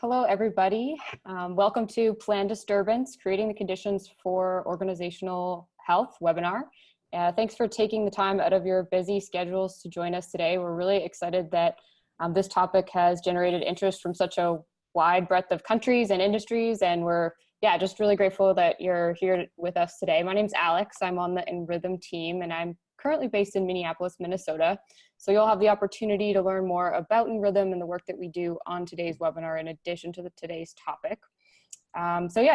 Hello, everybody. Welcome to Plan Disturbance, Creating the Conditions for Organizational Health webinar. Thanks for taking the time out of your busy schedules to join us today. We're really excited that this topic has generated interest from such a wide breadth of countries and industries, and we're just really grateful that you're here with us today. My name's Alex. I'm on the In Rhythm team, and I'm currently based in Minneapolis, Minnesota. So you'll have the opportunity to learn more about In Rhythm and the work that we do on today's webinar in addition to today's topic.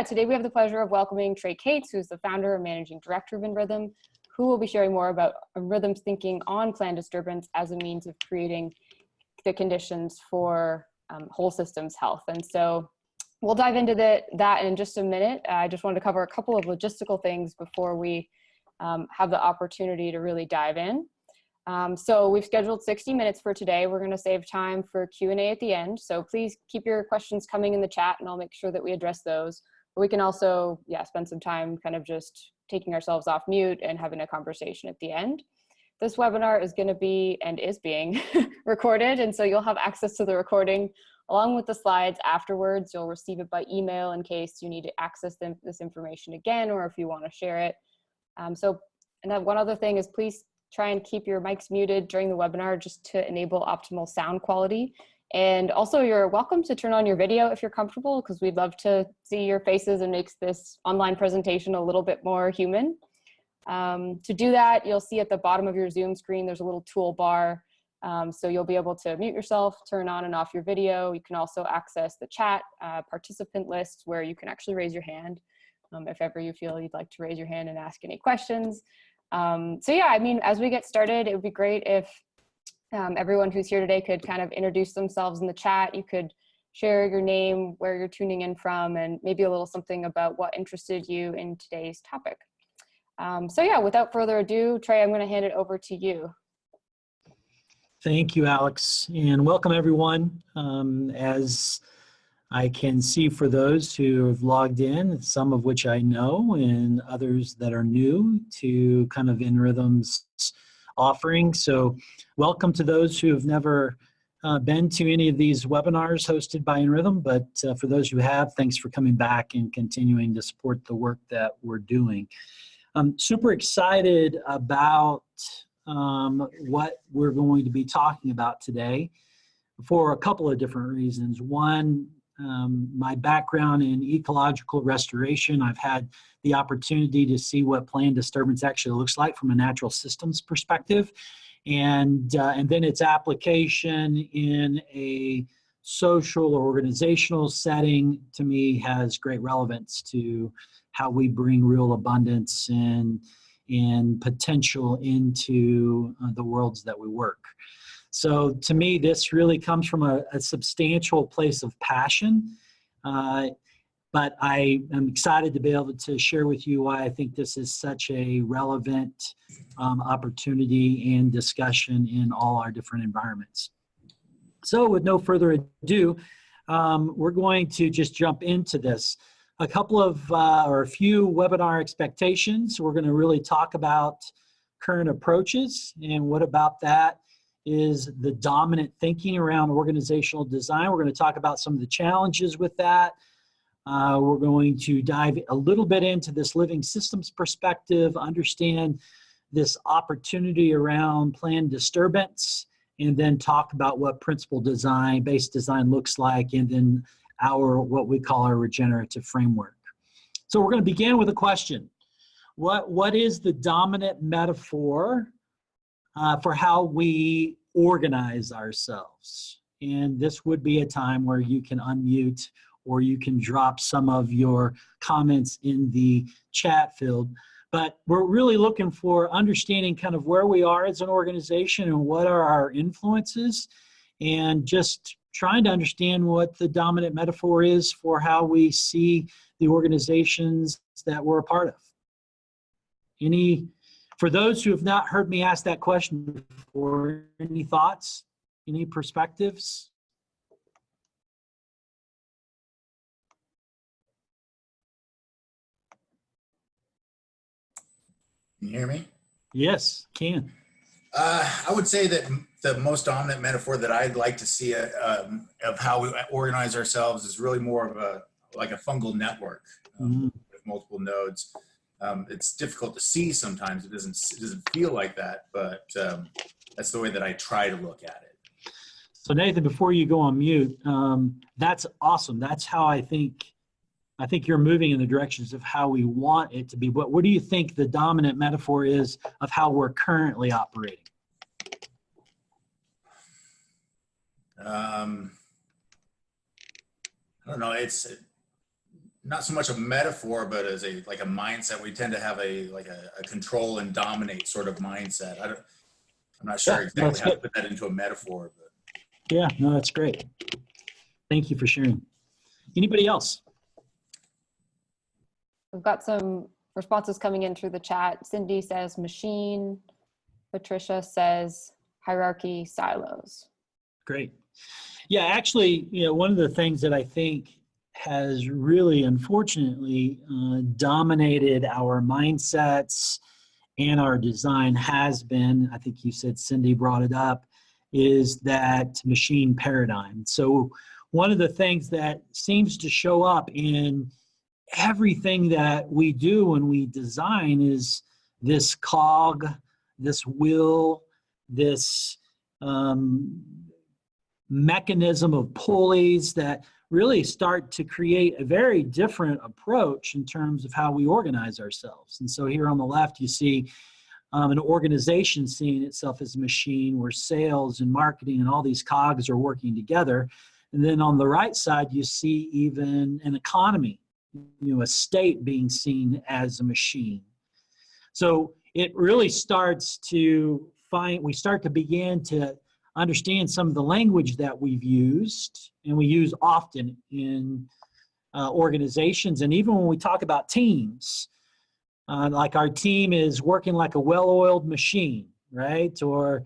Today we have the pleasure of welcoming Trey Cates, who's the founder and managing director of In Rhythm, who will be sharing more about In Rhythm's thinking on plan disturbance as a means of creating the conditions for whole systems health. And so we'll dive into that in just a minute. I just wanted to cover a couple of logistical things before we have the opportunity to really dive in. So we've scheduled 60 minutes for today. We're going to save time for Q&A at the end. So please keep your questions coming in the chat and I'll make sure that we address those. But we can also, spend some time kind of just taking ourselves off mute and having a conversation at the end. This webinar is going to be and is being recorded. And so you'll have access to the recording along with the slides afterwards. You'll receive it by email in case you need to access this information again, or if you want to share it. And then one other thing is please try and keep your mics muted during the webinar just to enable optimal sound quality. And also you're welcome to turn on your video if you're comfortable, because we'd love to see your faces and makes this online presentation a little bit more human. To do that, you'll see at the bottom of your Zoom screen, there's a little toolbar. So you'll be able to mute yourself, turn on and off your video. You can also access the chat participant list where you can actually raise your hand if ever you feel you'd like to raise your hand and ask any questions. As we get started, it would be great if everyone who's here today could kind of introduce themselves in the chat. You could share your name, where you're tuning in from, and maybe a little something about what interested you in today's topic. Without further ado, Trey, I'm going to hand it over to you. Thank you, Alex, and welcome everyone. As I can see for those who have logged in, some of which I know and others that are new to kind of In Rhythm's offering. So welcome to those who have never been to any of these webinars hosted by In Rhythm, but for those who have, thanks for coming back and continuing to support the work that we're doing. I'm super excited about what we're going to be talking about today for a couple of different reasons. One, my background in ecological restoration. I've had the opportunity to see what plan disturbance actually looks like from a natural systems perspective, and then its application in a social or organizational setting to me has great relevance to how we bring real abundance and potential into the worlds that we work. So to me, this really comes from a substantial place of passion, but I am excited to be able to share with you why I think this is such a relevant opportunity and discussion in all our different environments. So with no further ado, we're going to just jump into this. A couple of, or a few webinar expectations. We're going to really talk about current approaches and what about that is the dominant thinking around organizational design. We're going to talk about some of the challenges with that. We're going to dive a little bit into this living systems perspective, understand this opportunity around plan disturbance, and then talk about what principle design, based design looks like, and then what we call our regenerative framework. So we're going to begin with a question. What is the dominant metaphor for how we organize ourselves? And this would be a time where you can unmute or you can drop some of your comments in the chat field. But we're really looking for understanding kind of where we are as an organization and what are our influences, and just trying to understand what the dominant metaphor is for how we see the organizations that we're a part of. For those who have not heard me ask that question before, any thoughts, any perspectives? Can you hear me? Yes, can. I would say that the most dominant metaphor that I'd like to see of how we organize ourselves is really more of like a fungal network with multiple nodes. It's difficult to see sometimes. It doesn't feel like that, but that's the way that I try to look at it. So Nathan, before you go on mute, that's awesome. That's how I think you're moving in the directions of how we want it to be. But what do you think the dominant metaphor is of how we're currently operating? I don't know. It's not so much a metaphor, but as like a mindset. We tend to have a control and dominate sort of mindset. I'm not sure exactly how to put that into a metaphor, but yeah, no, that's great. Thank you for sharing. Anybody else? We've got some responses coming in through the chat. Cindy says machine. Patricia says hierarchy, silos. Great. Yeah, actually, one of the things that I think has really, unfortunately, dominated our mindsets and our design has been, I think you said Cindy brought it up, is that machine paradigm. So one of the things that seems to show up in everything that we do when we design is this cog, this wheel, this mechanism of pulleys that really start to create a very different approach in terms of how we organize ourselves. And so here on the left, you see an organization seeing itself as a machine where sales and marketing and all these cogs are working together. And then on the right side, you see even an economy, a state being seen as a machine. So it really starts to we start to begin to understand some of the language that we've used and we use often in organizations. And even when we talk about teams, like our team is working like a well-oiled machine, right? Or,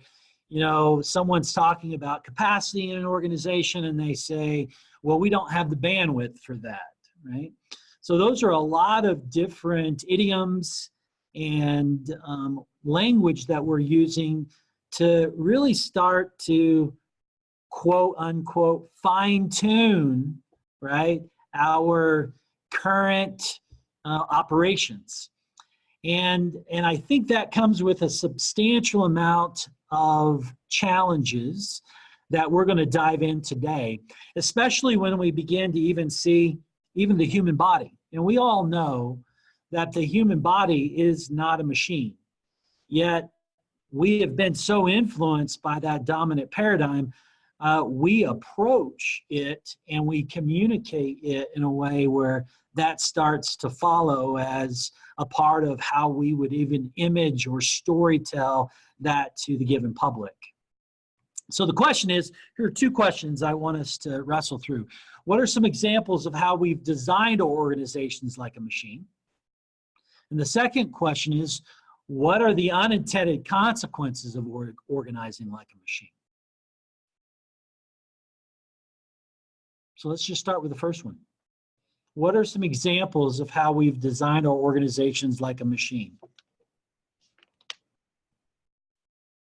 someone's talking about capacity in an organization and they say, well, we don't have the bandwidth for that, right? So those are a lot of different idioms and language that we're using to really start to quote unquote fine tune, right, our current operations. And I think that comes with a substantial amount of challenges that we're going to dive in today, especially when we begin to even see even the human body. And we all know that the human body is not a machine. Yet we have been so influenced by that dominant paradigm, we approach it and we communicate it in a way where that starts to follow as a part of how we would even image or storytell that to the given public. So the question is, here are two questions I want us to wrestle through. What are some examples of how we've designed our organizations like a machine? And the second question is, what are the unintended consequences of organizing like a machine? So let's just start with the first one. What are some examples of how we've designed our organizations like a machine?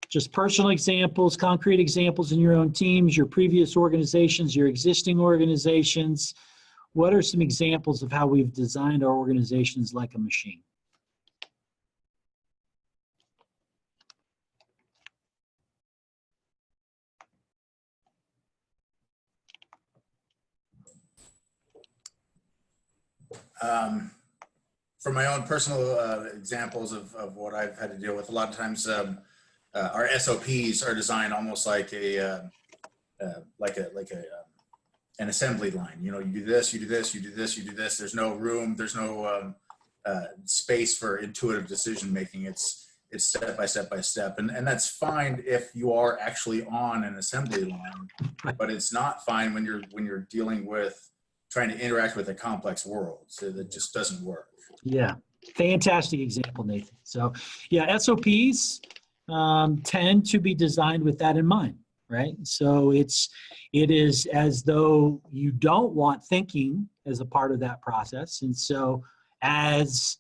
Just personal examples, concrete examples in your own teams, your previous organizations, your existing organizations. What are some examples of how we've designed our organizations like a machine? For my own personal examples of what I've had to deal with, a lot of times our SOPs are designed almost like an assembly line. You do this, you do this, you do this, you do this. There's no room. There's no space for intuitive decision making. It's step by step by step, and that's fine if you are actually on an assembly line, but it's not fine when you're dealing with trying to interact with a complex world. So that just doesn't work. Yeah, fantastic example, Nathan. So yeah, SOPs tend to be designed with that in mind, right? So it is as though you don't want thinking as a part of that process. And so as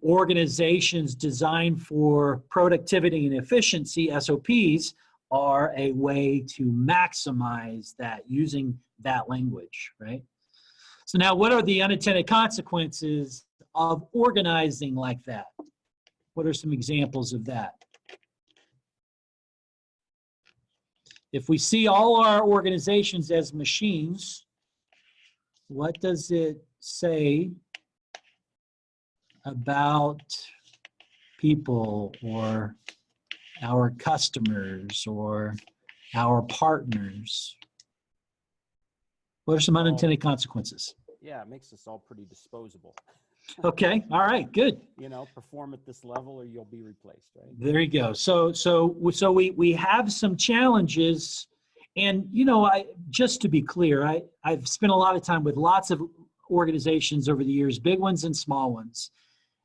organizations designed for productivity and efficiency, SOPs, are a way to maximize that using that language, right? So now, what are the unintended consequences of organizing like that? What are some examples of that? If we see all our organizations as machines, what does it say about people or our customers or our partners? What are some unintended consequences? Yeah, it makes us all pretty disposable. Okay, all right, good. You know, perform at this level or you'll be replaced, right? There you go. So we have some challenges, and you know, just to be clear, I've spent a lot of time with lots of organizations over the years, big ones and small ones,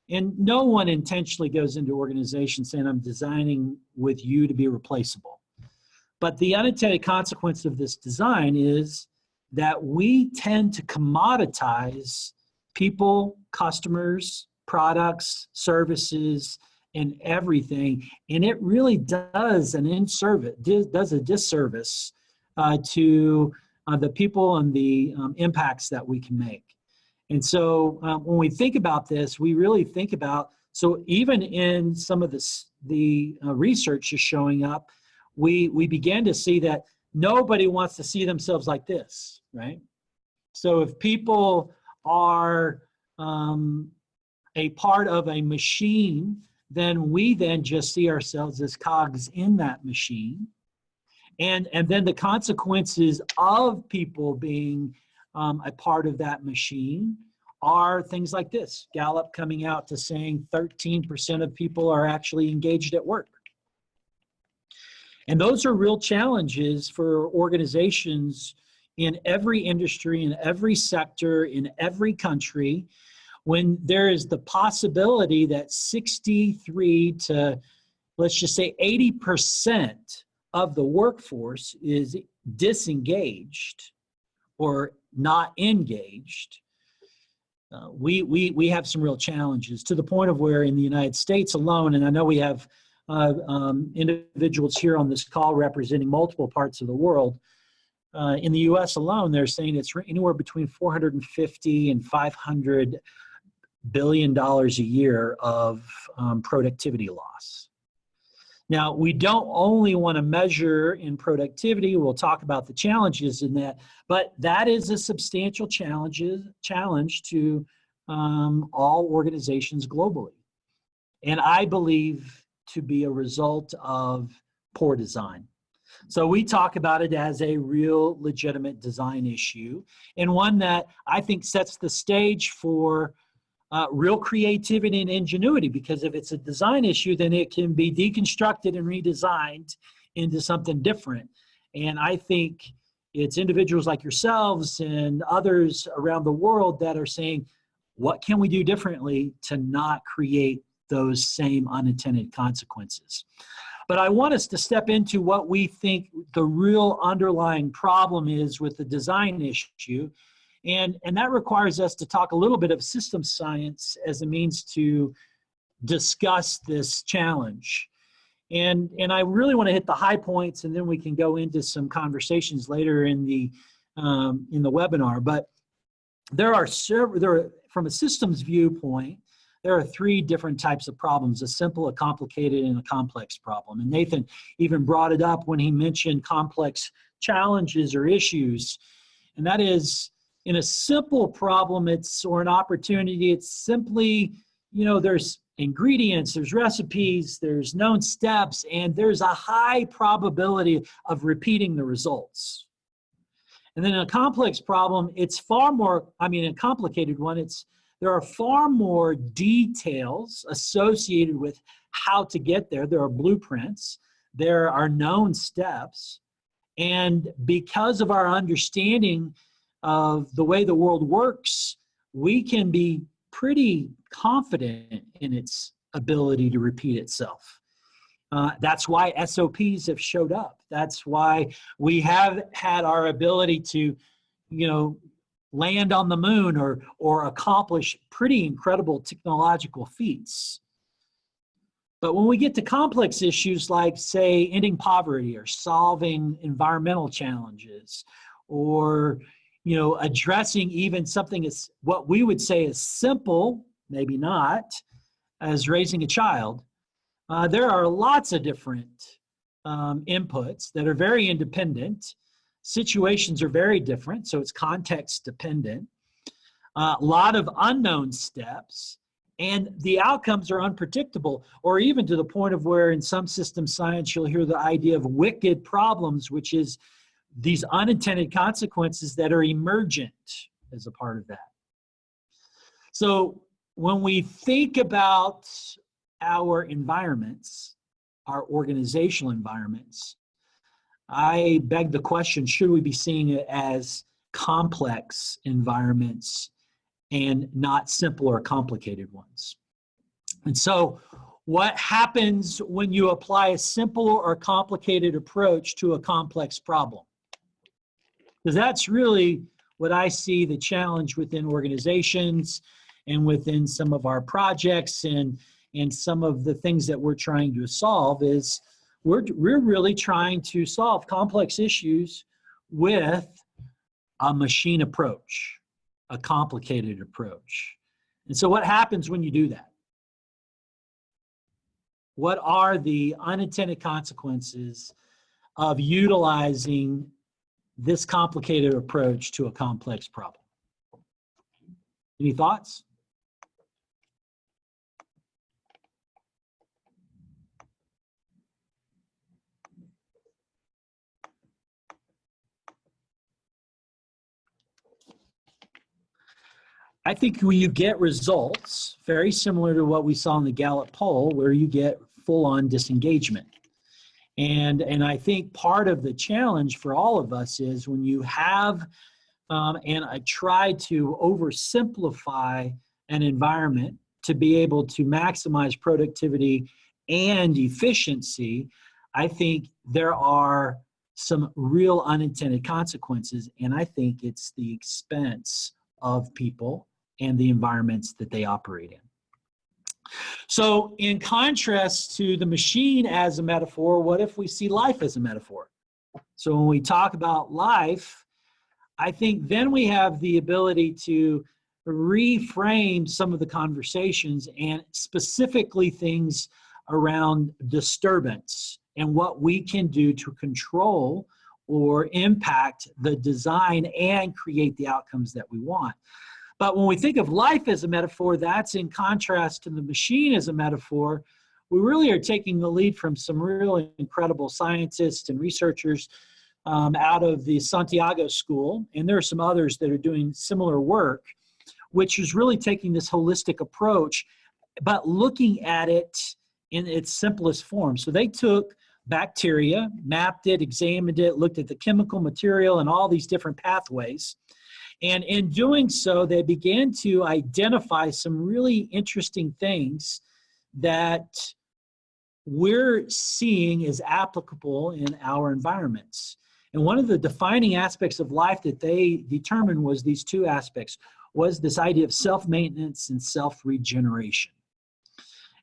and no one intentionally goes into organizations saying I'm designing with you to be replaceable. But the unintended consequence of this design is that we tend to commoditize people, customers, products, services, and everything, and it really does a disservice to the people and the impacts that we can make. And so when we think about this, we really think about, so even in some of the research is showing up, we began to see that nobody wants to see themselves like this, right? So if people are a part of a machine, then we then just see ourselves as cogs in that machine. And then the consequences of people being a part of that machine are things like this. Gallup coming out to saying 13% of people are actually engaged at work. And those are real challenges for organizations in every industry, in every sector, in every country, when there is the possibility that 63 to, let's just say 80% of the workforce is disengaged or not engaged. We have some real challenges, to the point of where in the United States alone, and I know we have individuals here on this call representing multiple parts of the world. In the US alone, they're saying it's anywhere between 450 and $500 billion a year of productivity loss. Now, we don't only want to measure in productivity, we'll talk about the challenges in that, but that is a substantial challenge to all organizations globally. And I believe to be a result of poor design. So we talk about it as a real legitimate design issue, and one that I think sets the stage for real creativity and ingenuity, because if it's a design issue, then it can be deconstructed and redesigned into something different. And I think it's individuals like yourselves and others around the world that are saying, what can we do differently to not create those same unintended consequences? But I want us to step into what we think the real underlying problem is with the design issue. And that requires us to talk a little bit of systems science as a means to discuss this challenge. And I really want to hit the high points, and then we can go into some conversations later in the webinar. But from a systems viewpoint, there are three different types of problems: a simple, a complicated, and a complex problem. And Nathan even brought it up when he mentioned complex challenges or issues. And that is, in a simple problem, or an opportunity, it's simply, there's ingredients, there's recipes, there's known steps, and there's a high probability of repeating the results. And then in a complex problem, it's far more, a complicated one, there are far more details associated with how to get there. There are blueprints, there are known steps, and because of our understanding of the way the world works, we can be pretty confident in its ability to repeat itself. That's why SOPs have showed up. That's why we have had our ability to, land on the moon or accomplish pretty incredible technological feats. But when we get to complex issues like, say, ending poverty or solving environmental challenges, or addressing even something as what we would say is simple, maybe not, as raising a child, there are lots of different inputs that are very independent. Situations are very different, so it's context dependent. A lot of unknown steps, and the outcomes are unpredictable, or even to the point of where in some system science you'll hear the idea of wicked problems, which is these unintended consequences that are emergent as a part of that. So when we think about our environments, our organizational environments, I beg the question, should we be seeing it as complex environments and not simple or complicated ones? And so what happens when you apply a simple or complicated approach to a complex problem? Because that's really what I see the challenge within organizations and within some of our projects and some of the things that we're trying to solve is we're really trying to solve complex issues with a machine approach, a complicated approach. And so what happens when you do that? What are the unintended consequences of utilizing this complicated approach to a complex problem? Any thoughts? I think when you get results very similar to what we saw in the Gallup poll, where you get full-on disengagement. And I think part of the challenge for all of us is when you have, and I try to oversimplify an environment to be able to maximize productivity and efficiency, I think there are some real unintended consequences, and I think it's the expense of people and the environments that they operate in. So in contrast to the machine as a metaphor, what if we see life as a metaphor? So when we talk about life, I think then we have the ability to reframe some of the conversations and specifically things around disturbance and what we can do to control or impact the design and create the outcomes that we want. But when we think of life as a metaphor, that's in contrast to the machine as a metaphor. We really are taking the lead from some really incredible scientists and researchers out of the Santiago School, and there are some others that are doing similar work, which is really taking this holistic approach, but looking at it in its simplest form. So they took bacteria, mapped it, examined it, looked at the chemical material and all these different pathways. And in doing so, they began to identify some really interesting things that we're seeing as applicable in our environments. And one of the defining aspects of life that they determined was these two aspects, was this idea of self-maintenance and self-regeneration.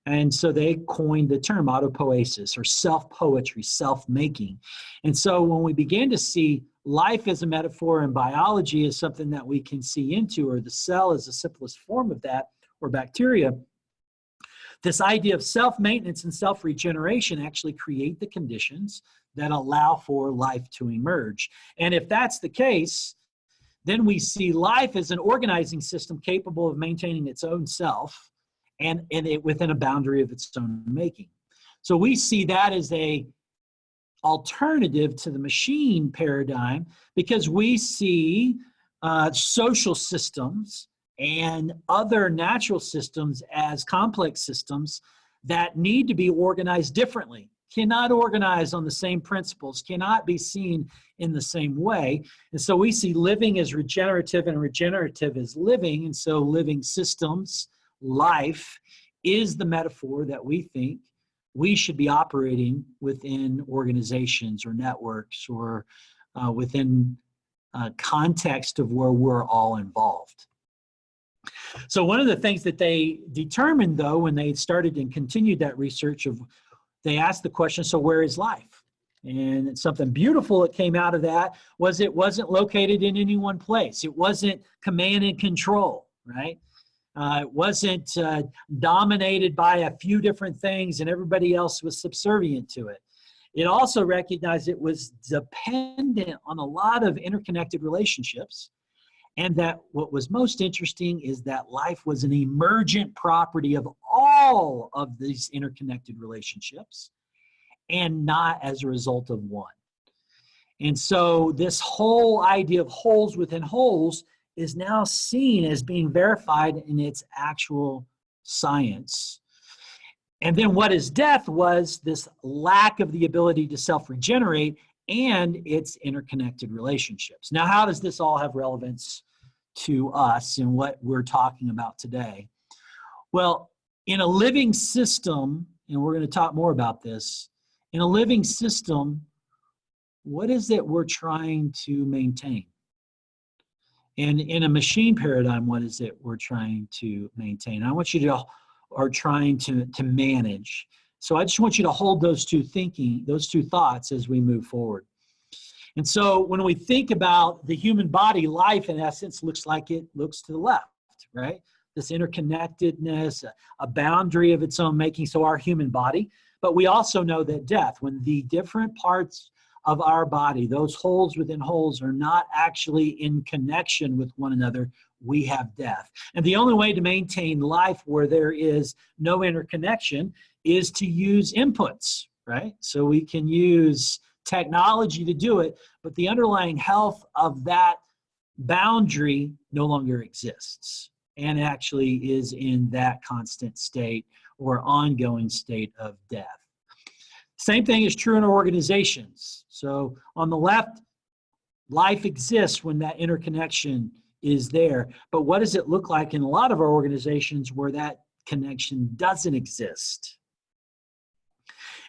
And so they coined the term autopoiesis, or self-poetry, self-making. And so when we began to see life as a metaphor and biology as something that we can see into, or the cell as the simplest form of that, or bacteria, this idea of self-maintenance and self-regeneration actually create the conditions that allow for life to emerge. And if that's the case, then we see life as an organizing system capable of maintaining its own self and it within a boundary of its own making. So we see that as a alternative to the machine paradigm, because we see social systems and other natural systems as complex systems that need to be organized differently, cannot organize on the same principles, cannot be seen in the same way. And so we see living as regenerative and regenerative as living. And so living systems, life, is the metaphor that we think we should be operating within organizations or networks or within context of where we're all involved. So one of the things that they determined, though, when they started and continued that research, they asked the question, so where is life? And something beautiful that came out of that was it wasn't located in any one place. It wasn't command and control, right? It wasn't dominated by a few different things and everybody else was subservient to it. It also recognized it was dependent on a lot of interconnected relationships, and that what was most interesting is that life was an emergent property of all of these interconnected relationships and not as a result of one. And so this whole idea of wholes within wholes is now seen as being verified in its actual science. And then what is death was this lack of the ability to self-regenerate and its interconnected relationships. Now, how does this all have relevance to us and what we're talking about today? Well, in a living system, and we're going to talk more about this, in a living system, what is it we're trying to maintain? And in a machine paradigm, what is it we're trying to maintain? I want you to are trying to manage. So I just want you to hold those two thoughts as we move forward. And so when we think about the human body, life in essence looks like it looks to the left, right? This interconnectedness, a boundary of its own making, so our human body. But we also know that death, when the different parts of our body, those wholes within wholes, are not actually in connection with one another, we have death. And the only way to maintain life where there is no interconnection is to use inputs, right? So we can use technology to do it, but the underlying health of that boundary no longer exists and actually is in that constant state or ongoing state of death. Same thing is true in our organizations. So on the left, life exists when that interconnection is there. But what does it look like in a lot of our organizations where that connection doesn't exist?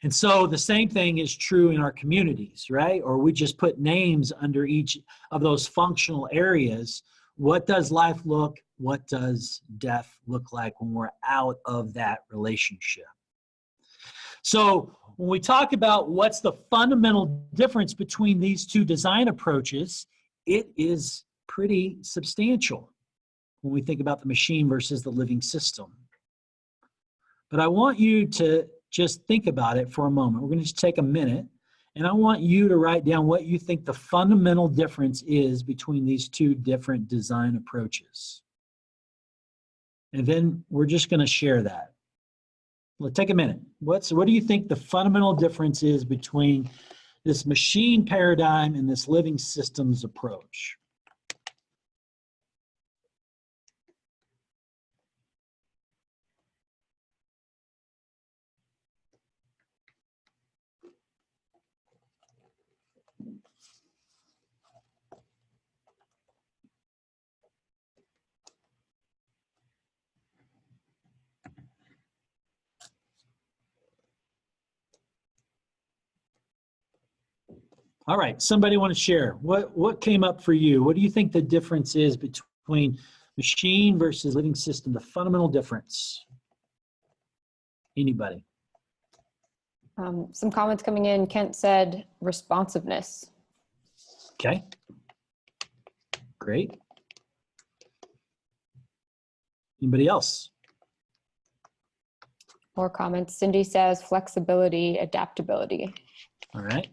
And so the same thing is true in our communities, right? Or we just put names under each of those functional areas. What does life look? What does death look like when we're out of that relationship? So when we talk about what's the fundamental difference between these two design approaches, it is pretty substantial when we think about the machine versus the living system. But I want you to just think about it for a moment. We're going to just take a minute, and I want you to write down what you think the fundamental difference is between these two different design approaches. And then we're just going to share that. Let's take a minute. What do you think the fundamental difference is between this machine paradigm and this living systems approach? All right, somebody want to share? What came up for you? What do you think the difference is between machine versus living system, the fundamental difference? Anybody? Some comments coming in. Kent said responsiveness. Okay, great. Anybody else? More comments. Cindy says flexibility, adaptability. All right.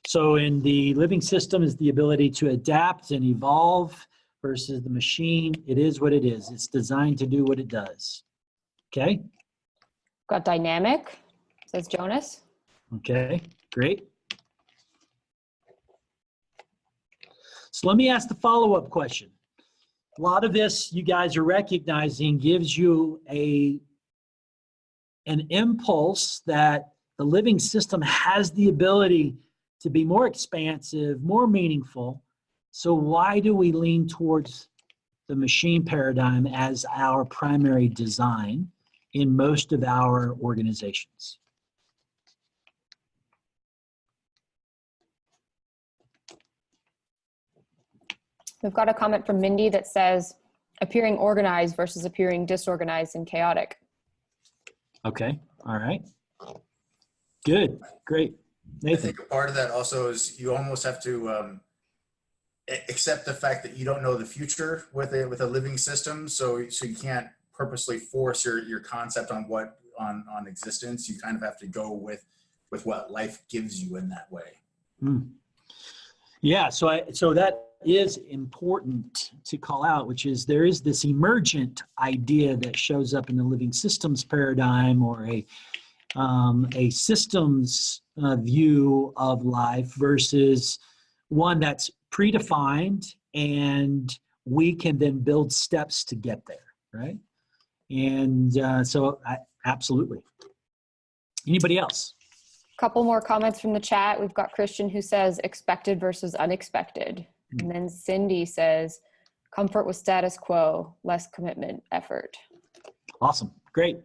So in the living system is the ability to adapt and evolve versus the machine. It is what it is. It's designed to do what it does. Okay. Got dynamic, says Jonas. Okay, great. So let me ask the follow-up question. A lot of this you guys are recognizing gives you an impulse that the living system has the ability to be more expansive, more meaningful. So why do we lean towards the machine paradigm as our primary design in most of our organizations? We've got a comment from Mindy that says, appearing organized versus appearing disorganized and chaotic. Okay, all right. Good, great. I Nathan? think a part of that also is you almost have to accept the fact that you don't know the future with a living system. So you can't purposely force your concept on on existence. You kind of have to go with what life gives you in that way. Mm. Yeah, so that is important to call out, which is there is this emergent idea that shows up in the living systems paradigm, or a systems view of life versus one that's predefined, and we can then build steps to get there, right? And absolutely. Anybody else? Couple more comments from the chat. We've got Christian who says expected versus unexpected. And then Cindy says comfort with status quo, less commitment, effort. Awesome. Great.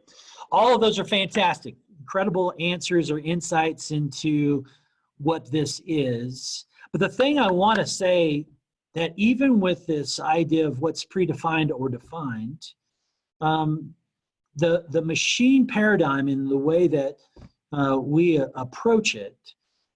All of those are fantastic. Incredible answers or insights into what this is. But the thing I want to say, that even with this idea of what's predefined or defined, the machine paradigm in the way that we approach it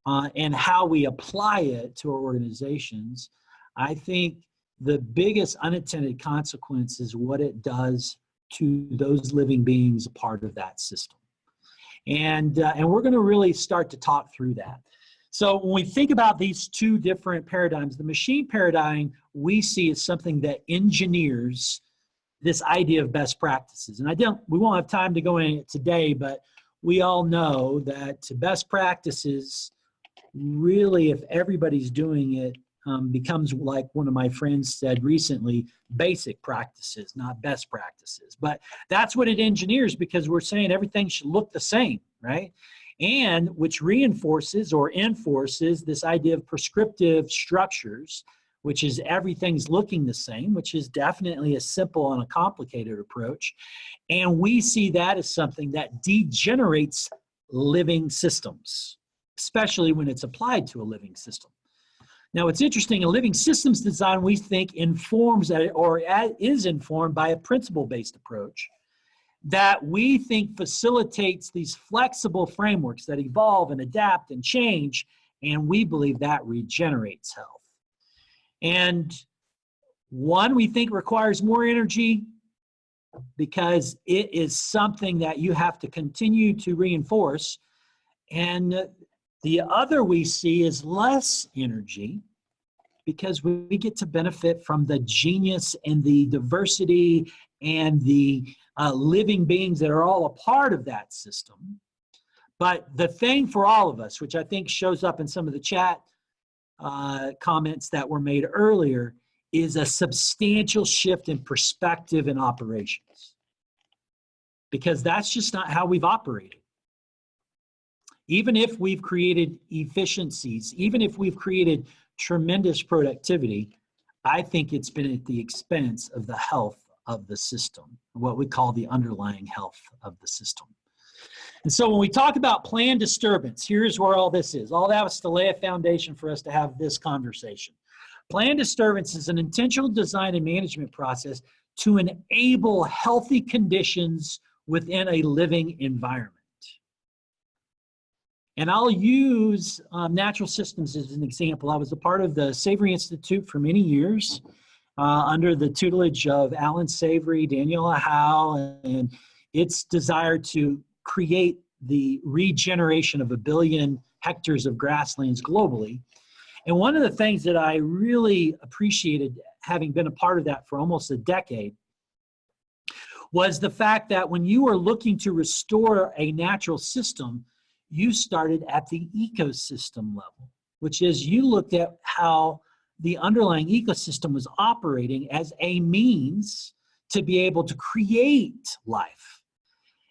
and how we apply it to our organizations, I think the biggest unintended consequence is what it does to those living beings a part of that system. And we're going to really start to talk through that. So when we think about these two different paradigms, the machine paradigm we see is something that engineers this idea of best practices. And we won't have time to go into it today, but we all know that best practices really, if everybody's doing it, becomes, like one of my friends said recently, basic practices, not best practices. But that's what it engineers, because we're saying everything should look the same, right? And which reinforces or enforces this idea of prescriptive structures, which is everything's looking the same, which is definitely a simple and a complicated approach. And we see that as something that degenerates living systems, especially when it's applied to a living system. Now, it's interesting, a living systems design, we think, informs or is informed by a principle-based approach that we think facilitates these flexible frameworks that evolve and adapt and change, and we believe that regenerates health. And one, we think requires more energy because it is something that you have to continue to reinforce. And the other we see is less energy because we get to benefit from the genius and the diversity and the living beings that are all a part of that system. But the thing for all of us, which I think shows up in some of the chat comments that were made earlier, is a substantial shift in perspective and operations. Because that's just not how we've operated. Even if we've created efficiencies, even if we've created tremendous productivity, I think it's been at the expense of the health of the system, what we call the underlying health of the system. And so when we talk about planned disturbance, here's where all this is. All that was to lay a foundation for us to have this conversation. Planned disturbance is an intentional design and management process to enable healthy conditions within a living environment. And I'll use natural systems as an example. I was a part of the Savory Institute for many years under the tutelage of Alan Savory, Daniela Howe, and its desire to create the regeneration of 1 billion hectares of grasslands globally. And one of the things that I really appreciated, having been a part of that for almost a decade, was the fact that when you were looking to restore a natural system, you started at the ecosystem level, which is you looked at how the underlying ecosystem was operating as a means to be able to create life.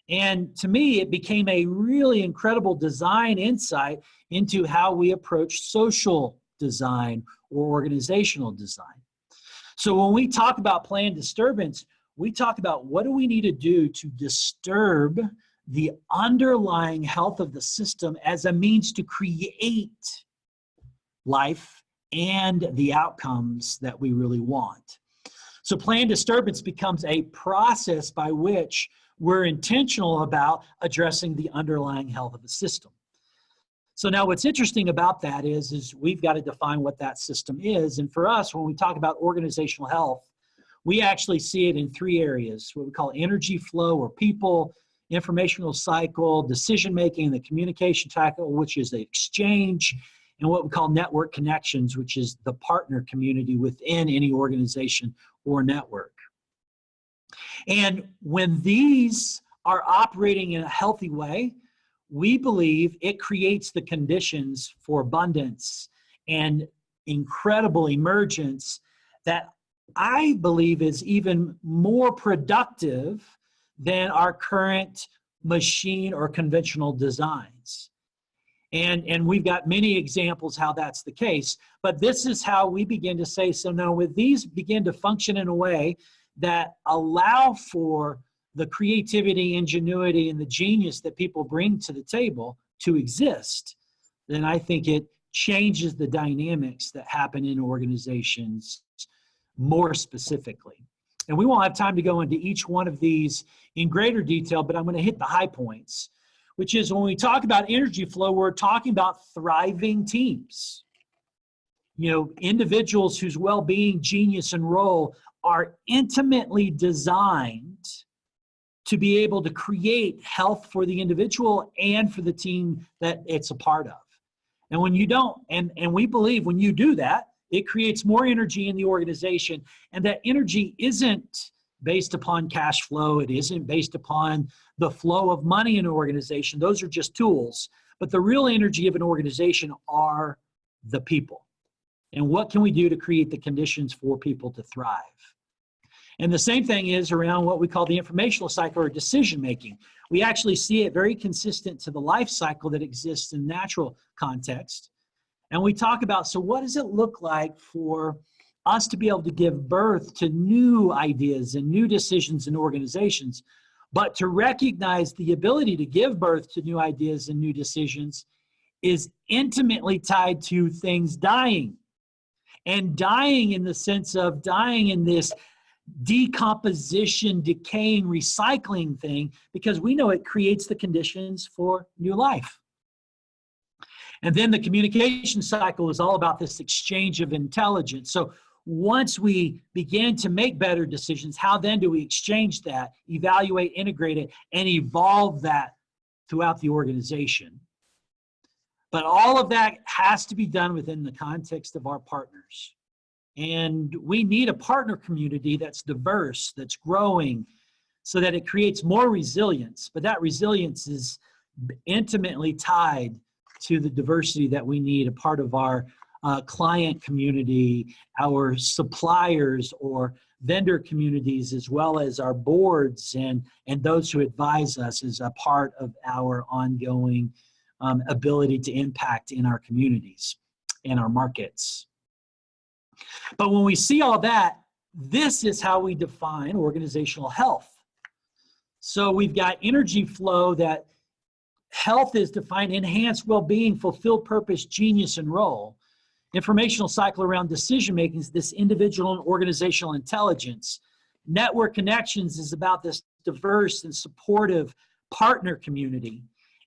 And to me, it became a really incredible design insight into how we approach social design or organizational design. So when we talk about planned disturbance, we talk about what do we need to do to disturb the underlying health of the system as a means to create life and the outcomes that we really want. So plan disturbance becomes a process by which we're intentional about addressing the underlying health of the system. So now what's interesting about that is we've got to define what that system is. And for us, when we talk about organizational health, we actually see it in three areas, what we call energy flow or people, informational cycle, decision-making, and the communication cycle, which is the exchange, and what we call network connections, which is the partner community within any organization or network. And when these are operating in a healthy way, we believe it creates the conditions for abundance and incredible emergence that I believe is even more productive than our current machine or conventional designs. And we've got many examples how that's the case, but this is how we begin to say, so now with these begin to function in a way that allow for the creativity, ingenuity, and the genius that people bring to the table to exist, then I think it changes the dynamics that happen in organizations more specifically. And we won't have time to go into each one of these in greater detail, but I'm going to hit the high points, which is when we talk about energy flow, we're talking about thriving teams. You know, individuals whose well-being, genius, and role are intimately designed to be able to create health for the individual and for the team that it's a part of. And when you don't, and we believe when you do that, it creates more energy in the organization, and that energy isn't based upon cash flow. It isn't based upon the flow of money in an organization. Those are just tools. But the real energy of an organization are the people. And what can we do to create the conditions for people to thrive? And the same thing is around what we call the informational cycle or decision making. We actually see it very consistent to the life cycle that exists in natural context. And we talk about, so what does it look like for us to be able to give birth to new ideas and new decisions in organizations, but to recognize the ability to give birth to new ideas and new decisions is intimately tied to things dying. And dying in the sense of dying in this decomposition, decaying, recycling thing, because we know it creates the conditions for new life. And then the communication cycle is all about this exchange of intelligence. So once we begin to make better decisions, how then do we exchange that, evaluate, integrate it, and evolve that throughout the organization? But all of that has to be done within the context of our partners. And we need a partner community that's diverse, that's growing, so that it creates more resilience. But that resilience is intimately tied to the diversity that we need, a part of our client community, our suppliers or vendor communities, as well as our boards and those who advise us, is a part of our ongoing ability to impact in our communities and our markets. But when we see all that, this is how we define organizational health. So we've got energy flow, that health is defined: enhanced well-being, fulfilled purpose, genius, and role. Informational cycle around decision-making is this individual and organizational intelligence. Network connections is about this diverse and supportive partner community.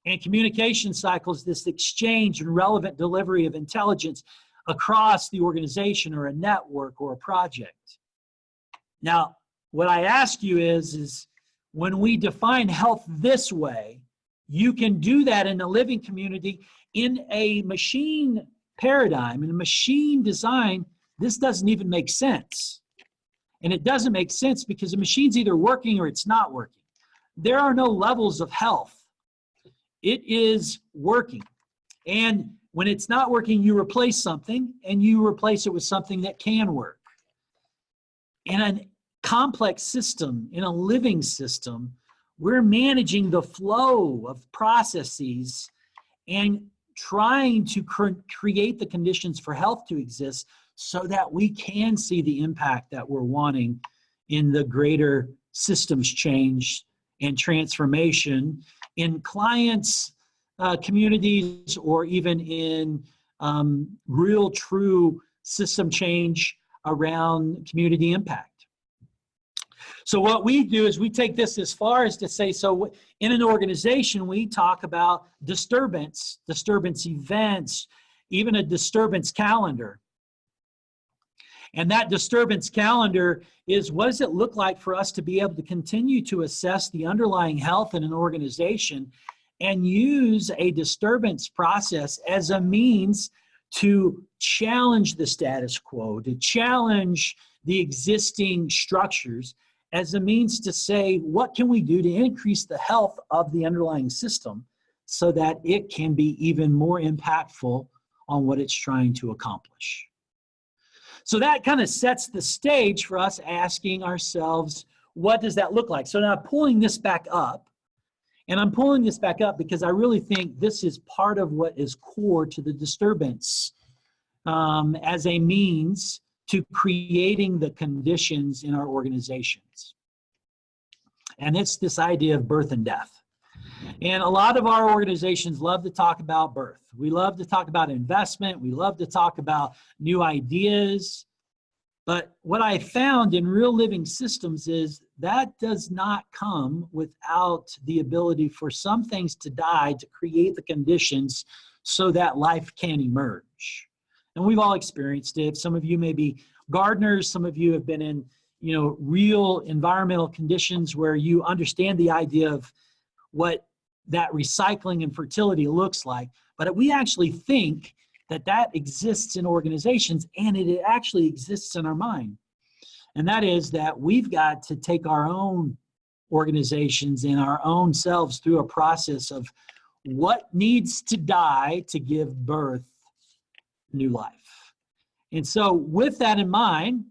And communication cycles, this exchange and relevant delivery of intelligence across the organization or a network or a project. Now, what I ask you is when we define health this way, you can do that in a living community. In a machine paradigm, in a machine design, this doesn't even make sense. And it doesn't make sense because the machine's either working or it's not working. There are no levels of health. It is working. And when it's not working, you replace something, and you replace it with something that can work. In a complex system, in a living system, we're managing the flow of processes and trying to create the conditions for health to exist so that we can see the impact that we're wanting in the greater systems change and transformation in clients' communities, or even in real, true system change around community impact. So what we do is we take this as far as to say, so in an organization, we talk about disturbance events, even a disturbance calendar. And that disturbance calendar is, what does it look like for us to be able to continue to assess the underlying health in an organization and use a disturbance process as a means to challenge the status quo, to challenge the existing structures, as a means to say, what can we do to increase the health of the underlying system so that it can be even more impactful on what it's trying to accomplish. So that kind of sets the stage for us asking ourselves, what does that look like? So now pulling this back up, and I'm pulling this back up because I really think this is part of what is core to the disturbance as a means to creating the conditions in our organizations. And it's this idea of birth and death. And a lot of our organizations love to talk about birth. We love to talk about investment. We love to talk about new ideas. But what I found in real living systems is that does not come without the ability for some things to die to create the conditions so that life can emerge. And we've all experienced it. Some of you may be gardeners. Some of you have been in, real environmental conditions where you understand the idea of what that recycling and fertility looks like. But we actually think that that exists in organizations, and it actually exists in our mind. And that is that we've got to take our own organizations and our own selves through a process of what needs to die to give birth new life. And so with that in mind,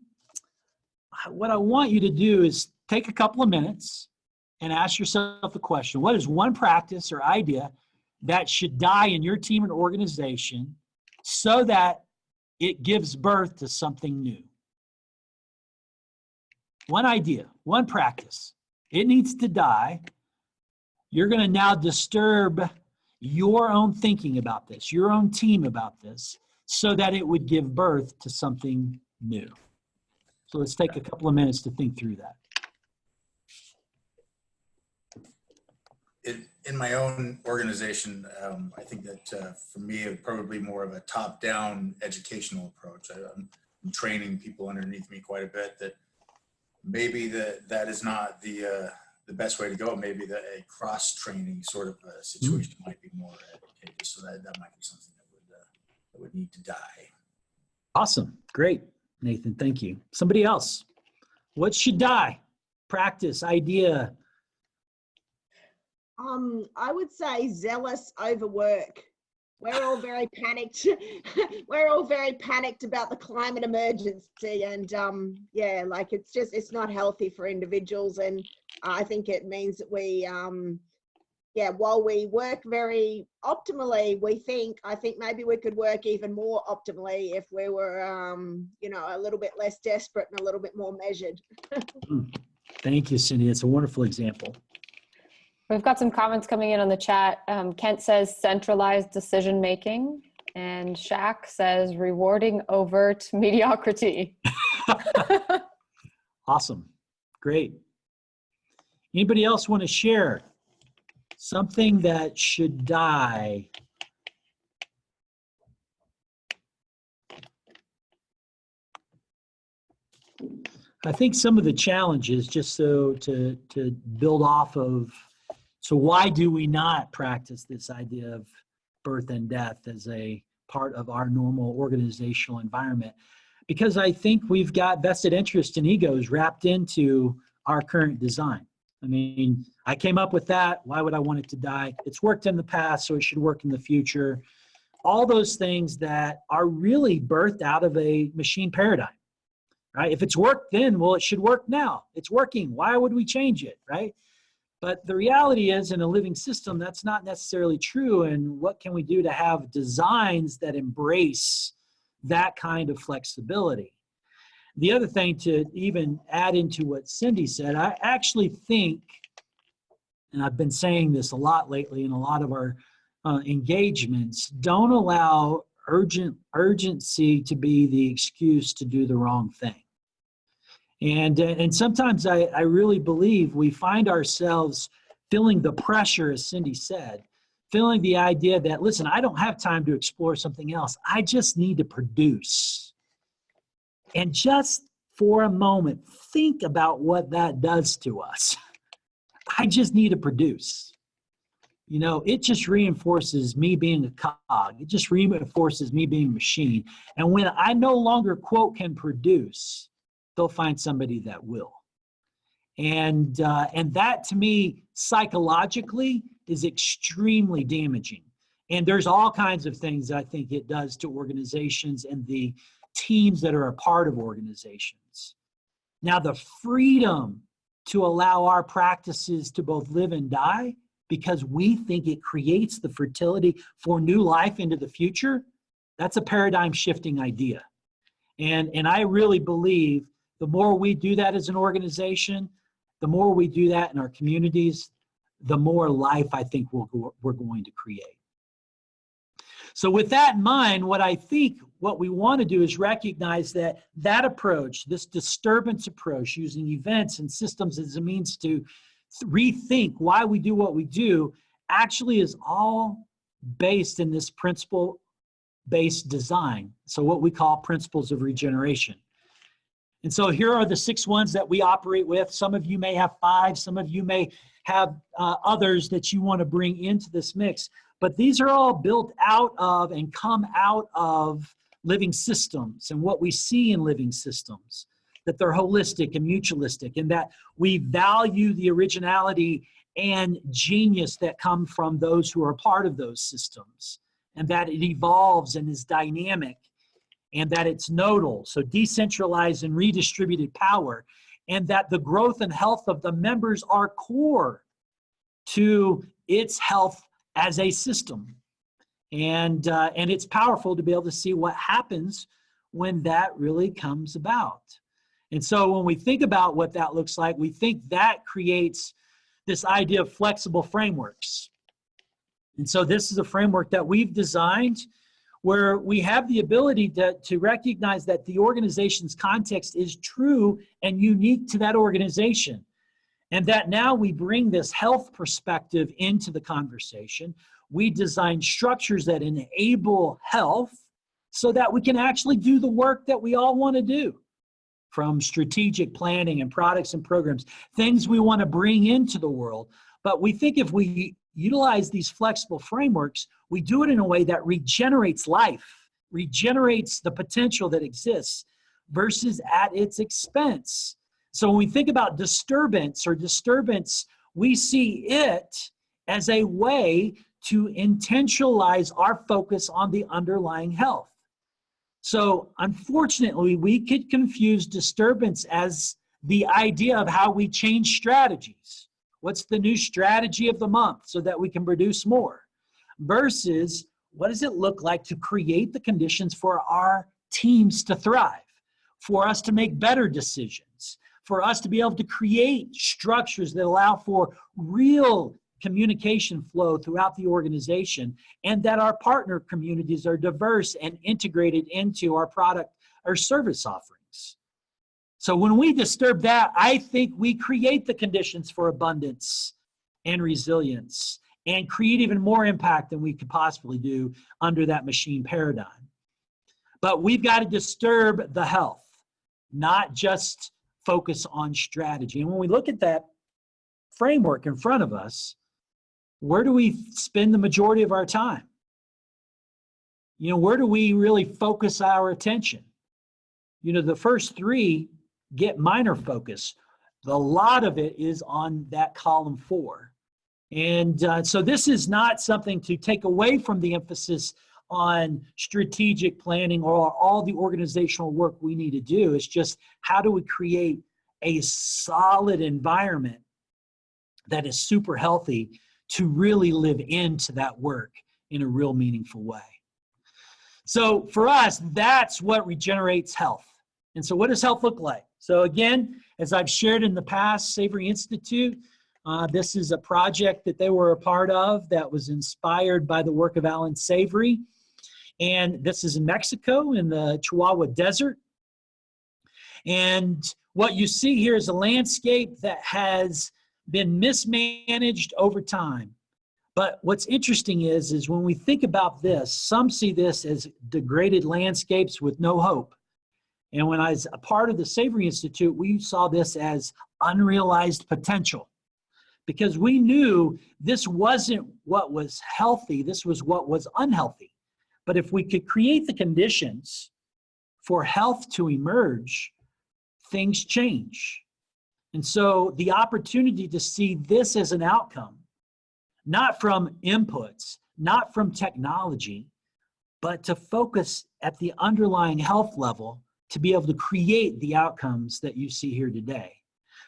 what I want you to do is take a couple of minutes and ask yourself the question, what is one practice or idea that should die in your team and organization so that it gives birth to something new? One idea, one practice. It needs to die. You're going to now disturb your own thinking about this, your own team about this, so that it would give birth to something new. So let's take a couple of minutes to think through that. In my own organization, I think that for me, it's probably more of a top-down educational approach. I'm training people underneath me quite a bit that maybe that is not the best way to go. Maybe a cross-training sort of a situation might be more advantageous. So that might be something that would need to die. Awesome. Great, Nathan. Thank you. Somebody else. What should die? Practice, idea. I would say zealous overwork. We're all very panicked. We're all very panicked about the climate emergency, and it's not healthy for individuals. And I think it means that we, while we work very optimally, I think maybe we could work even more optimally if we were, a little bit less desperate and a little bit more measured. Thank you, Cindy. It's a wonderful example. We've got some comments coming in on the chat. Kent says centralized decision making, and Shaq says rewarding overt mediocrity. Awesome. Great. Anybody else want to share something that should die? I think some of the challenges, just so to build off of, so why do we not practice this idea of birth and death as a part of our normal organizational environment? Because I think we've got vested interest and egos wrapped into our current design. I mean, I came up with that. Why would I want it to die? It's worked in the past, so it should work in the future. All those things that are really birthed out of a machine paradigm, right? If it's worked then, well, it should work now. It's working. Why would we change it, right? But the reality is, in a living system, that's not necessarily true. And what can we do to have designs that embrace that kind of flexibility? The other thing to even add into what Cindy said, I actually think, and I've been saying this a lot lately in a lot of our engagements, don't allow urgency to be the excuse to do the wrong thing. And sometimes I really believe we find ourselves feeling the pressure, as Cindy said, feeling the idea that, listen, I don't have time to explore something else. I just need to produce. And just for a moment, think about what that does to us. I just need to produce. You know, it just reinforces me being a cog. It just reinforces me being a machine. And when I no longer, quote, can produce, they'll find somebody that will. And that, to me, psychologically is extremely damaging. And there's all kinds of things I think it does to organizations and the teams that are a part of organizations. Now, the freedom to allow our practices to both live and die because we think it creates the fertility for new life into the future, that's a paradigm shifting idea. And I really believe the more we do that as an organization, the more we do that in our communities, the more life I think we're going to create. So with that in mind, what we want to do is recognize that approach, this disturbance approach, using events and systems as a means to rethink why we do what we do, actually is all based in this principle-based design. So what we call principles of regeneration. And so here are the 6 ones that we operate with. Some of you may have 5, some of you may have others that you want to bring into this mix. But these are all built out of and come out of living systems and what we see in living systems, that they're holistic and mutualistic, and that we value the originality and genius that come from those who are part of those systems, and that it evolves and is dynamic, and that it's nodal, so decentralized and redistributed power, and that the growth and health of the members are core to its health as a system. And it's powerful to be able to see what happens when that really comes about. And so when we think about what that looks like, we think that creates this idea of flexible frameworks. And so this is a framework that we've designed where we have the ability to recognize that the organization's context is true and unique to that organization. And that now we bring this health perspective into the conversation. We design structures that enable health so that we can actually do the work that we all want to do, from strategic planning and products and programs, things we want to bring into the world. But we think if we utilize these flexible frameworks, we do it in a way that regenerates life, regenerates the potential that exists versus at its expense. So when we think about disturbance, we see it as a way to intentionalize our focus on the underlying health. So unfortunately, we could confuse disturbance as the idea of how we change strategies. What's the new strategy of the month so that we can produce more? Versus what does it look like to create the conditions for our teams to thrive, for us to make better decisions, for us to be able to create structures that allow for real communication flow throughout the organization, and that our partner communities are diverse and integrated into our product or service offerings. So when we disturb that, I think we create the conditions for abundance and resilience and create even more impact than we could possibly do under that machine paradigm. But we've got to disturb the health, not just focus on strategy. And when we look at that framework in front of us, where do we spend the majority of our time? You know, where do we really focus our attention? You know, the first 3 get minor focus. A lot of it is on that column 4. And so this is not something to take away from the emphasis on strategic planning or all the organizational work we need to do. It's just, how do we create a solid environment that is super healthy to really live into that work in a real meaningful way? So for us, that's what regenerates health. And so what does health look like? So again, as I've shared in the past, Savory Institute, this is a project that they were a part of that was inspired by the work of Alan Savory. And this is in Mexico in the Chihuahua Desert. And what you see here is a landscape that has been mismanaged over time. But what's interesting is when we think about this, some see this as degraded landscapes with no hope. And when I was a part of the Savory Institute, we saw this as unrealized potential, because we knew this wasn't what was healthy, this was what was unhealthy. But if we could create the conditions for health to emerge, things change. And so the opportunity to see this as an outcome, not from inputs, not from technology, but to focus at the underlying health level to be able to create the outcomes that you see here today.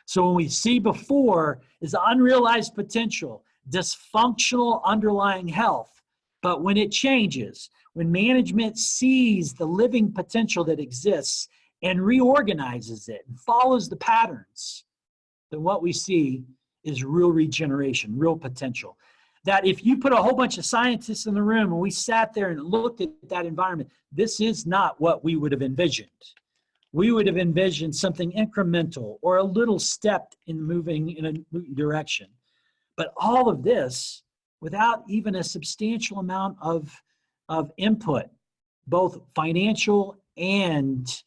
So when we see before is unrealized potential, dysfunctional underlying health, but when it changes, when management sees the living potential that exists and reorganizes it and follows the patterns, then what we see is real regeneration, real potential. That if you put a whole bunch of scientists in the room and we sat there and looked at that environment, this is not what we would have envisioned. We would have envisioned something incremental or a little step in moving in a direction. But all of this without even a substantial amount of input, both financial and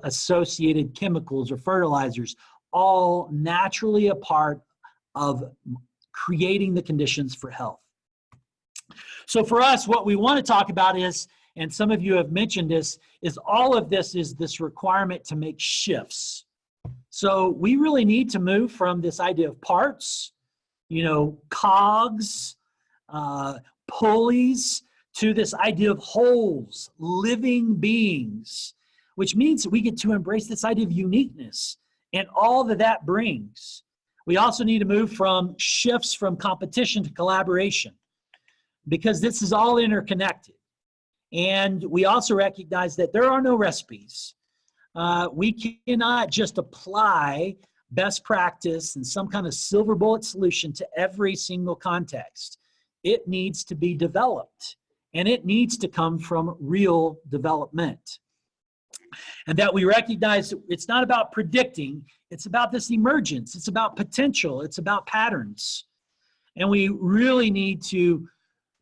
associated chemicals or fertilizers, all naturally a part of creating the conditions for health. So for us, what we want to talk about is, and some of you have mentioned this, is all of this is this requirement to make shifts. So we really need to move from this idea of parts, cogs, pulleys, to this idea of wholes, living beings, which means we get to embrace this idea of uniqueness and all that brings. We also need to move from shifts from competition to collaboration, because this is all interconnected. And we also recognize that there are no recipes. We cannot just apply best practice and some kind of silver bullet solution to every single context. It needs to be developed, and it needs to come from real development. And that we recognize it's not about predicting, it's about this emergence, it's about potential, it's about patterns. And we really need to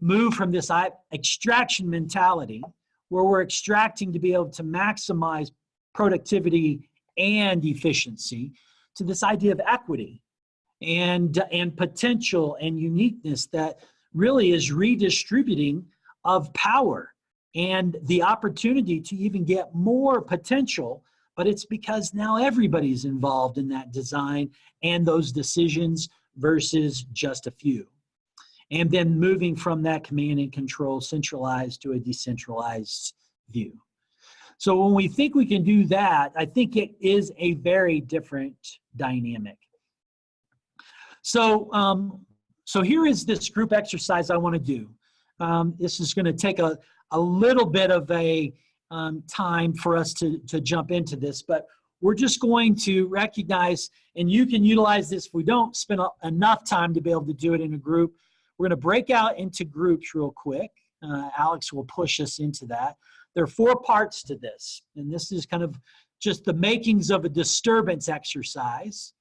move from this extraction mentality, where we're extracting to be able to maximize productivity and efficiency, to this idea of equity and potential and uniqueness that really is redistributing of power and the opportunity to even get more potential, but it's because now everybody's involved in that design and those decisions versus just a few. And then moving from that command and control centralized to a decentralized view. So when we think we can do that, I think it is a very different dynamic. So, so here is this group exercise I want to do. This is going to take a little bit of a time for us to jump into this, but we're just going to recognize, and you can utilize this if we don't spend enough time to be able to do it in a group. We're going to break out into groups real quick. Alex will push us into that. There are 4 parts to this, and this is kind of just the makings of a disturbance exercise.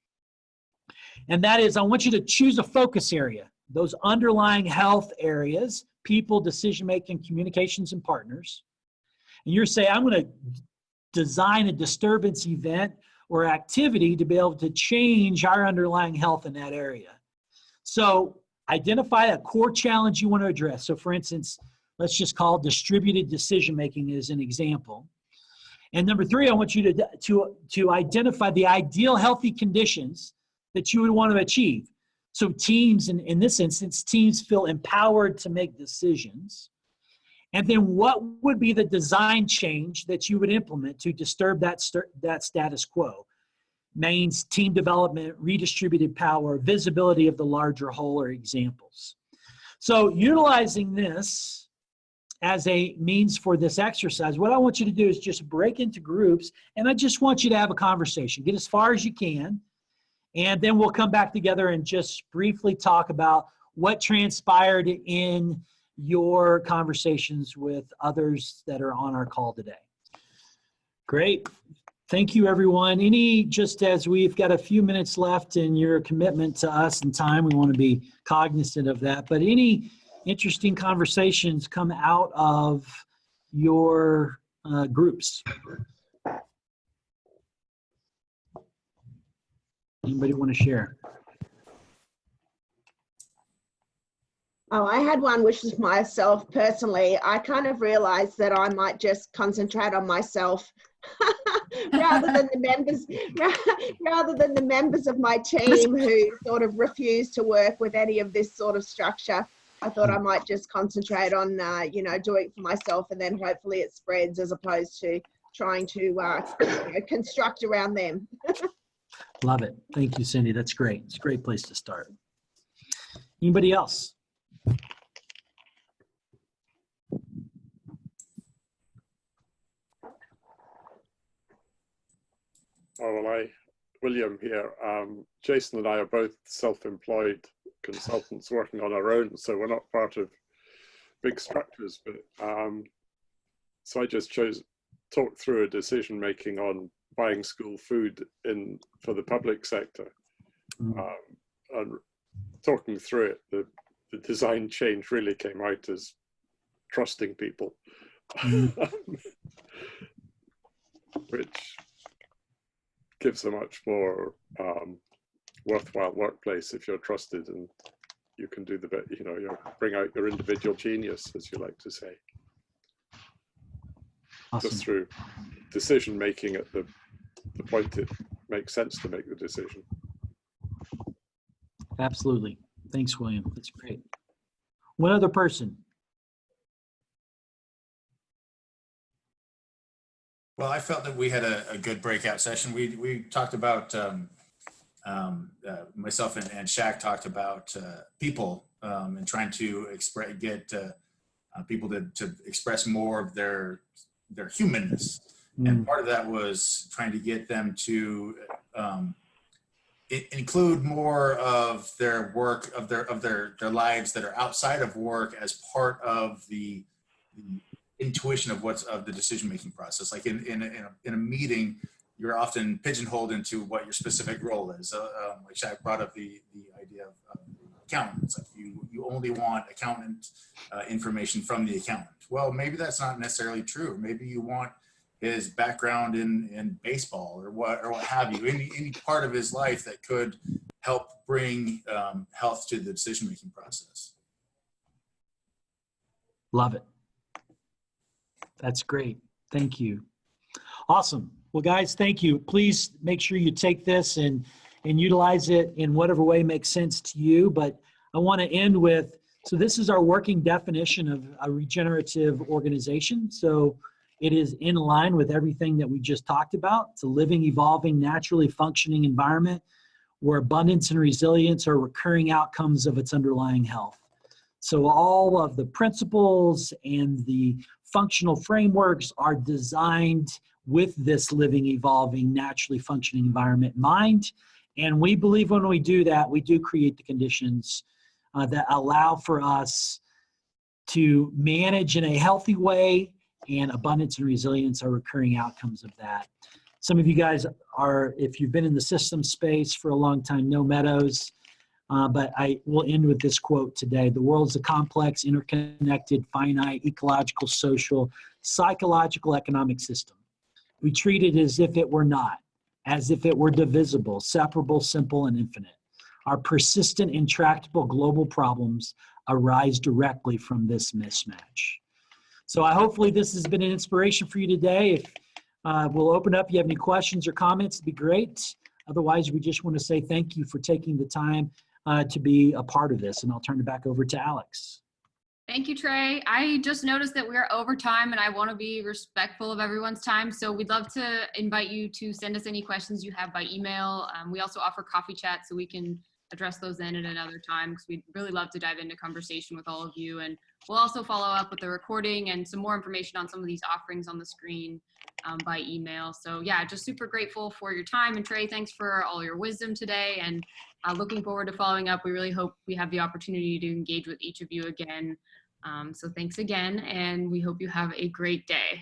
And that is, I want you to choose a focus area, those underlying health areas, people, decision-making, communications, and partners. And you're saying, I'm going to design a disturbance event or activity to be able to change our underlying health in that area. So identify a core challenge you want to address. So for instance, let's just call distributed decision-making as an example. And number 3, I want you to identify the ideal healthy conditions that you would want to achieve. So teams, in this instance, teams feel empowered to make decisions. And then what would be the design change that you would implement to disturb that status quo? Means team development, redistributed power, visibility of the larger whole are examples. So utilizing this as a means for this exercise, what I want you to do is just break into groups, and I just want you to have a conversation. Get as far as you can, and then we'll come back together and just briefly talk about what transpired in your conversations with others that are on our call today. Great. Thank you, everyone. Just as we've got a few minutes left in your commitment to us and time, we want to be cognizant of that, but any interesting conversations come out of your groups? Anybody want to share? Oh, I had one which was myself personally. I kind of realized that I might just concentrate on myself rather than the members of my team who sort of refuse to work with any of this sort of structure. I thought I might just concentrate on, doing it for myself, and then hopefully it spreads, as opposed to trying to construct around them. Love it. Thank you, Cindy. That's great. It's a great place to start. Anybody else? Oh, well, William here. Jason and I are both self-employed consultants working on our own, so we're not part of big structures. But so I just talk through a decision making on buying school food for the public sector, and talking through it. The design change really came out as trusting people, which gives a much more worthwhile workplace if you're trusted and you can do the bit, you bring out your individual genius, as you like to say. Awesome. Just through decision making at the point it makes sense to make the decision. Absolutely. Thanks, William. That's great. One other person. Well, I felt that we had a good breakout session. We talked about, myself and Shaq talked about people and trying to get people to express more of their humanness. And part of that was trying to get them to include more of their work, of their lives that are outside of work as part of the intuition of the decision-making process. Like in a meeting, you're often pigeonholed into what your specific role is. Like Shaq brought up the idea of accountants. Like you only want accountant information from the accountant. Well, maybe that's not necessarily true. Maybe you want his background in baseball or what have you. Any part of his life that could help bring health to the decision-making process. Love it. That's great. Thank you. Awesome. Well, guys, thank you. Please make sure you take this and utilize it in whatever way makes sense to you. But I want to end with, so this is our working definition of a regenerative organization. So it is in line with everything that we just talked about. It's a living, evolving, naturally functioning environment where abundance and resilience are recurring outcomes of its underlying health. So all of the principles and the functional frameworks are designed with this living, evolving, naturally functioning environment in mind. And we believe when we do that, we do create the conditions that allow for us to manage in a healthy way, and abundance and resilience are recurring outcomes of that. Some of you guys are, if you've been in the system space for a long time, know Meadows. But I will end with this quote today. The world is a complex, interconnected, finite, ecological, social, psychological, economic system. We treat it as if it were not, as if it were divisible, separable, simple, and infinite. Our persistent, intractable global problems arise directly from this mismatch. So hopefully this has been an inspiration for you today. If we'll open up, if you have any questions or comments, it'd be great. Otherwise, we just want to say thank you for taking the time to be a part of this, and I'll turn it back over to Alex. Thank you, Trey. I just noticed that we're over time, and I want to be respectful of everyone's time. So we'd love to invite you to send us any questions you have by email. We also offer coffee chat, so we can address those then at another time, because we'd really love to dive into conversation with all of you. And we'll also follow up with the recording and some more information on some of these offerings on the screen by email. So yeah, just super grateful for your time. And Trey, thanks for all your wisdom today, and looking forward to following up. We really hope we have the opportunity to engage with each of you again So thanks again, and we hope you have a great day.